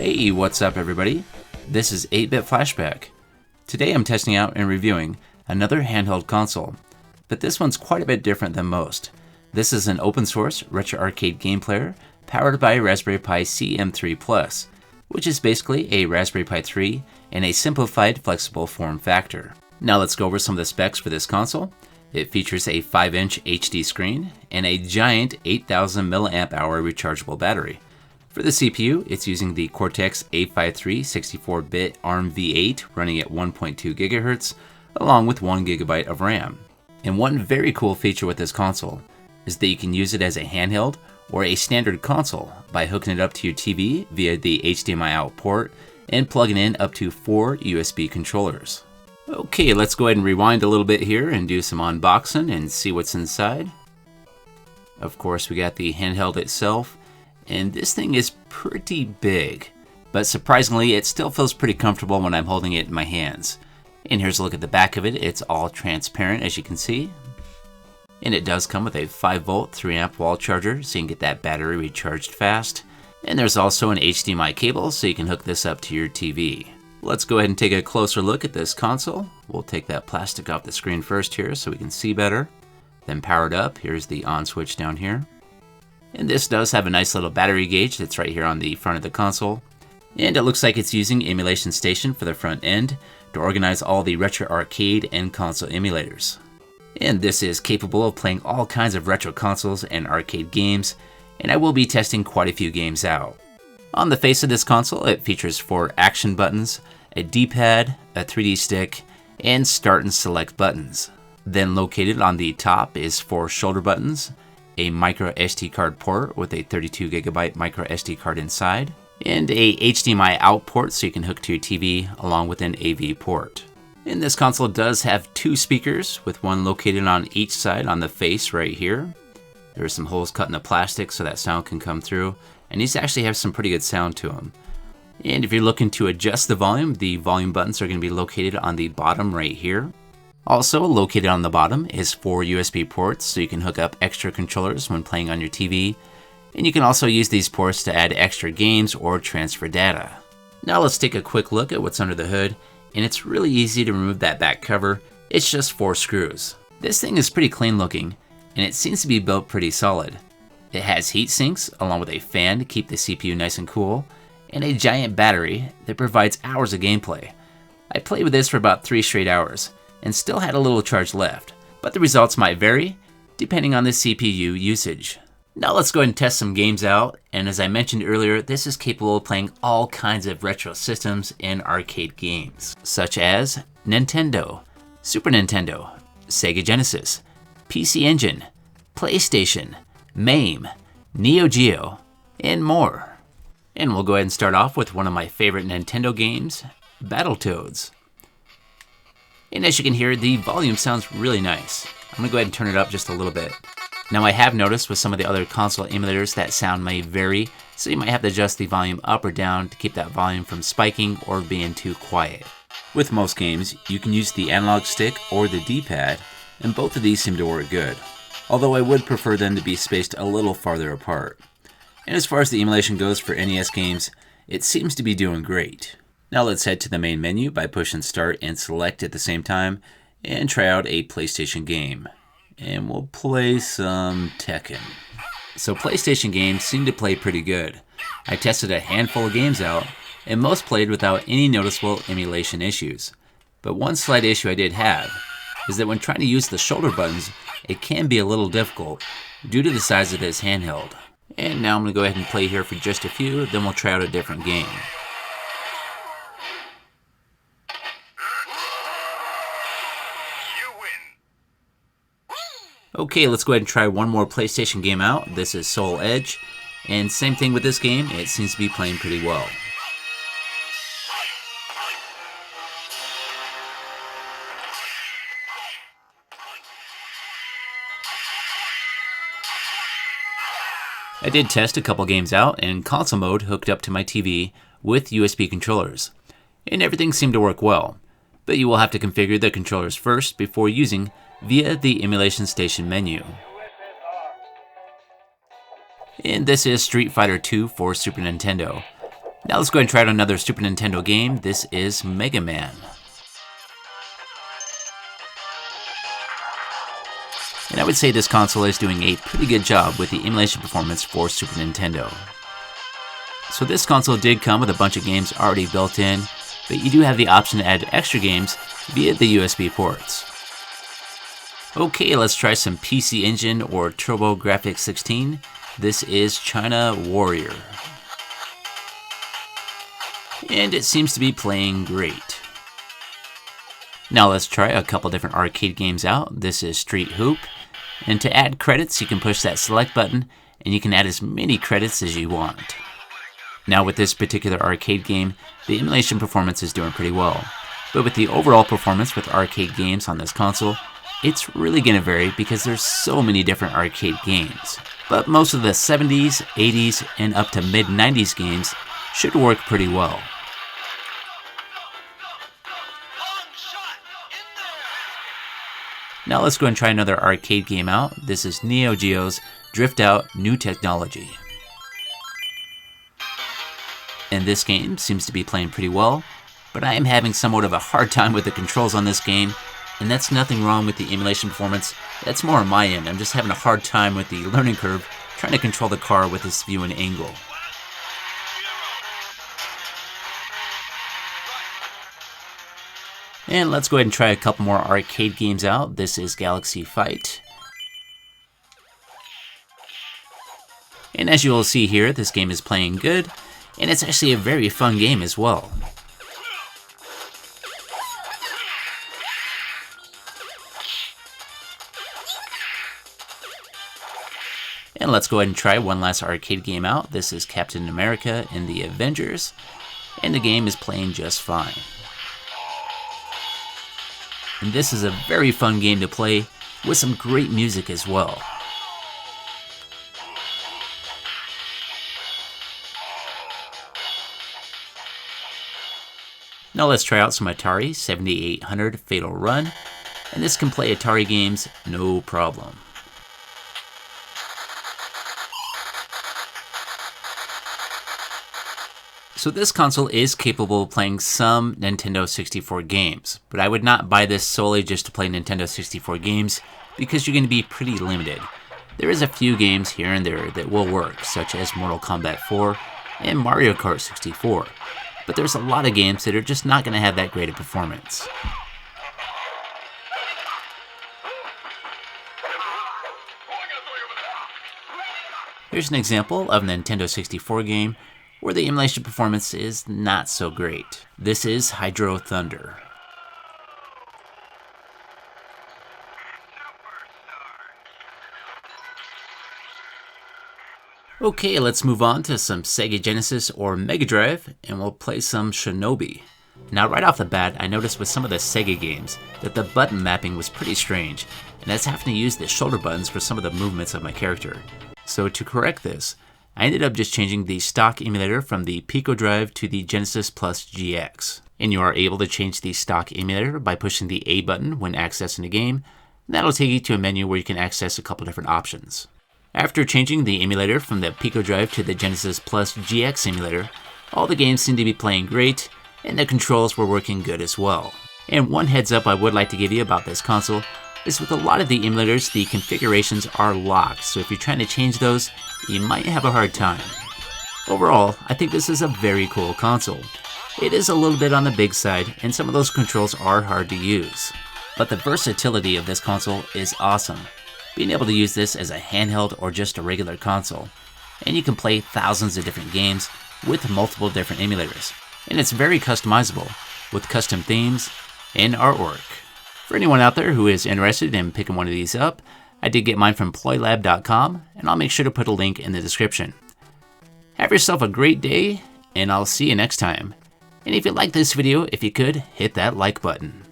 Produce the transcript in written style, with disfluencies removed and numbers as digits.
Hey, what's up everybody? This is 8-Bit Flashback. Today I'm testing out and reviewing another handheld console, but this one's quite a bit different than most. This is an open source retro arcade game player powered by Raspberry Pi CM3 Plus, which is basically a Raspberry Pi 3 in a simplified flexible form factor. Now let's go over some of the specs for this console. It features a 5-inch HD screen and a giant 8000 mAh rechargeable battery. For the CPU, it's using the Cortex-A53 64-bit ARM v8 running at 1.2 GHz, along with 1 GB of RAM. And one very cool feature with this console is that you can use it as a handheld or a standard console by hooking it up to your TV via the HDMI out port and plugging in up to 4 USB controllers. Okay, let's go ahead and rewind a little bit here and do some unboxing and see what's inside. Of course, we got the handheld itself. And this thing is pretty big, but surprisingly it still feels pretty comfortable when I'm holding it in my hands. And here's a look at the back of it. It's all transparent, as you can see. And it does come with a 5-volt 3-amp wall charger, so you can get that battery recharged fast. And there's also an HDMI cable, so you can hook this up to your TV. Let's go ahead and take a closer look at this console. We'll take that plastic off the screen first here so we can see better. Then power it up. Here's the on switch down here. And this does have a nice little battery gauge that's right here on the front of the console. And it looks like it's using Emulation Station for the front end to organize all the retro arcade and console emulators. And this is capable of playing all kinds of retro consoles and arcade games, and I will be testing quite a few games out. On the face of this console, it features 4 action buttons, a D-pad, a 3D stick, and start and select buttons. Then located on the top is 4 shoulder buttons, a micro SD card port with a 32 GB micro SD card inside, and a HDMI out port so you can hook to your TV along with an AV port. And this console does have 2 speakers with one located on each side on the face right here. There are some holes cut in the plastic so that sound can come through, and these actually have some pretty good sound to them. And if you're looking to adjust the volume buttons are going to be located on the bottom right here. Also located on the bottom is 4 USB ports so you can hook up extra controllers when playing on your TV, and you can also use these ports to add extra games or transfer data. Now let's take a quick look at what's under the hood, and it's really easy to remove that back cover. It's just 4 screws. This thing is pretty clean looking, and it seems to be built pretty solid. It has heat sinks along with a fan to keep the CPU nice and cool, and a giant battery that provides hours of gameplay. I played with this for about 3 straight hours, and still had a little charge left, but the results might vary depending on the CPU usage. Now let's go ahead and test some games out, and as I mentioned earlier, this is capable of playing all kinds of retro systems and arcade games, such as Nintendo, Super Nintendo, Sega Genesis, PC Engine, PlayStation, MAME, Neo Geo, and more. And we'll go ahead and start off with one of my favorite Nintendo games, Battletoads. And as you can hear, the volume sounds really nice. I'm gonna go ahead and turn it up just a little bit. Now I have noticed with some of the other console emulators that sound may vary, so you might have to adjust the volume up or down to keep that volume from spiking or being too quiet. With most games, you can use the analog stick or the D-pad, and both of these seem to work good. Although I would prefer them to be spaced a little farther apart. And as far as the emulation goes for NES games, it seems to be doing great. Now let's head to the main menu by pushing start and select at the same time and try out a PlayStation game. And we'll play some Tekken. So PlayStation games seem to play pretty good. I tested a handful of games out and most played without any noticeable emulation issues. But one slight issue I did have is that when trying to use the shoulder buttons, it can be a little difficult due to the size of this handheld. And now I'm going to go ahead and play here for just a few, then we'll try out a different game. Okay, let's go ahead and try one more PlayStation game out. This is Soul Edge, and same thing with this game, it seems to be playing pretty well. I did test a couple games out in console mode hooked up to my TV with USB controllers, and everything seemed to work well, but you will have to configure the controllers first before using via the Emulation Station menu. And this is Street Fighter II for Super Nintendo. Now let's go ahead and try out another Super Nintendo game. This is Mega Man. And I would say this console is doing a pretty good job with the emulation performance for Super Nintendo. So this console did come with a bunch of games already built in, but you do have the option to add extra games via the USB ports. Okay, let's try some PC Engine or TurboGrafx-16. This is China Warrior. And it seems to be playing great. Now let's try a couple different arcade games out. This is Street Hoop. And to add credits, you can push that select button, and you can add as many credits as you want. Now with this particular arcade game, the emulation performance is doing pretty well. But with the overall performance with arcade games on this console, it's really going to vary because there's so many different arcade games. But most of the 70s, 80s, and up to mid-90s games should work pretty well. Now let's go and try another arcade game out. This is Neo Geo's Drift Out New Technology. And this game seems to be playing pretty well, but I am having somewhat of a hard time with the controls on this game, and that's nothing wrong with the emulation performance. That's more on my end. I'm just having a hard time with the learning curve trying to control the car with this view and angle. And let's go ahead and try a couple more arcade games out. This is Galaxy Fight. And as you will see here, this game is playing good, and it's actually a very fun game as well. And let's go ahead and try one last arcade game out. This is Captain America in the Avengers, and the game is playing just fine. And this is a very fun game to play with some great music as well. Now let's try out some Atari 7800 Fatal Run, and this can play Atari games no problem. So this console is capable of playing some Nintendo 64 games, but I would not buy this solely just to play Nintendo 64 games because you're going to be pretty limited. There is a few games here and there that will work, such as Mortal Kombat 4 and Mario Kart 64, but there's a lot of games that are just not going to have that great a performance. Here's an example of a Nintendo 64 game where the emulation performance is not so great. This is Hydro Thunder. Okay, let's move on to some Sega Genesis or Mega Drive, and we'll play some Shinobi. Now right off the bat, I noticed with some of the Sega games that the button mapping was pretty strange, and I was having to use the shoulder buttons for some of the movements of my character. So to correct this, I ended up just changing the stock emulator from the Pico drive to the Genesis Plus GX. And you are able to change the stock emulator by pushing the A button when accessing a game, and that'll take you to a menu where you can access a couple different options. After changing the emulator from the Pico drive to the Genesis Plus GX emulator, all the games seemed to be playing great, and the controls were working good as well. And one heads up I would like to give you about this console is with a lot of the emulators, the configurations are locked, so if you're trying to change those, you might have a hard time. Overall, I think this is a very cool console. It is a little bit on the big side, and some of those controls are hard to use. But the versatility of this console is awesome. Being able to use this as a handheld or just a regular console, and you can play thousands of different games with multiple different emulators. And it's very customizable, with custom themes and artwork. For anyone out there who is interested in picking one of these up, I did get mine from ploylab.com, and I'll make sure to put a link in the description. Have yourself a great day, and I'll see you next time. And if you like this video, if you could, hit that like button.